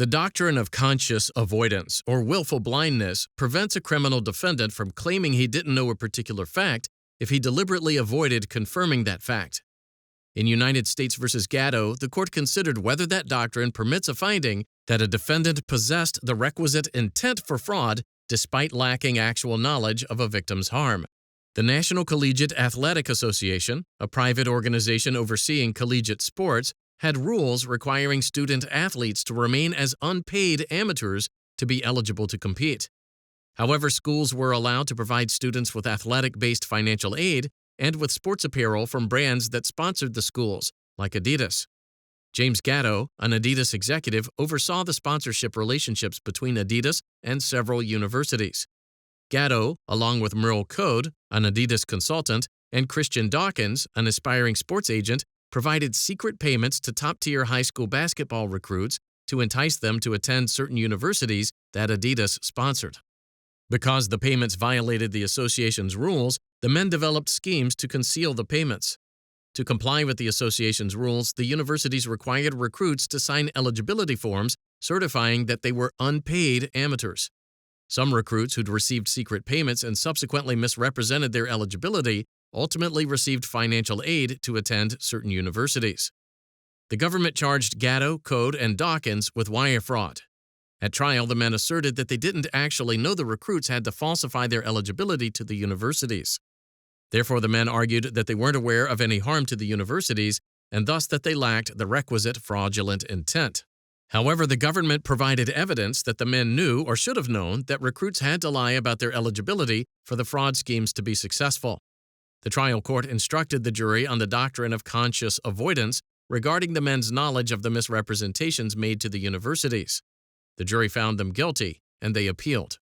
The doctrine of conscious avoidance, or willful blindness, prevents a criminal defendant from claiming he didn't know a particular fact if he deliberately avoided confirming that fact. In United States v. Gatto, the court considered whether that doctrine permits a finding that a defendant possessed the requisite intent for fraud despite lacking actual knowledge of a victim's harm. The National Collegiate Athletic Association, a private organization overseeing collegiate sports, had rules requiring student athletes to remain as unpaid amateurs to be eligible to compete. However, schools were allowed to provide students with athletic-based financial aid and with sports apparel from brands that sponsored the schools, like Adidas. James Gatto, an Adidas executive, oversaw the sponsorship relationships between Adidas and several universities. Gatto, along with Merle Code, an Adidas consultant, and Christian Dawkins, an aspiring sports agent, provided secret payments to top-tier high school basketball recruits to entice them to attend certain universities that Adidas sponsored. Because the payments violated the association's rules, the men developed schemes to conceal the payments. To comply with the association's rules, the universities required recruits to sign eligibility forms certifying that they were unpaid amateurs. Some recruits who'd received secret payments and subsequently misrepresented their eligibility ultimately received financial aid to attend certain universities. The government charged Gatto, Code, and Dawkins with wire fraud. At trial, the men asserted that they didn't actually know the recruits had to falsify their eligibility to the universities. Therefore, the men argued that they weren't aware of any harm to the universities and thus that they lacked the requisite fraudulent intent. However, the government provided evidence that the men knew or should have known that recruits had to lie about their eligibility for the fraud schemes to be successful. The trial court instructed the jury on the doctrine of conscious avoidance regarding the men's knowledge of the misrepresentations made to the universities. The jury found them guilty, and they appealed.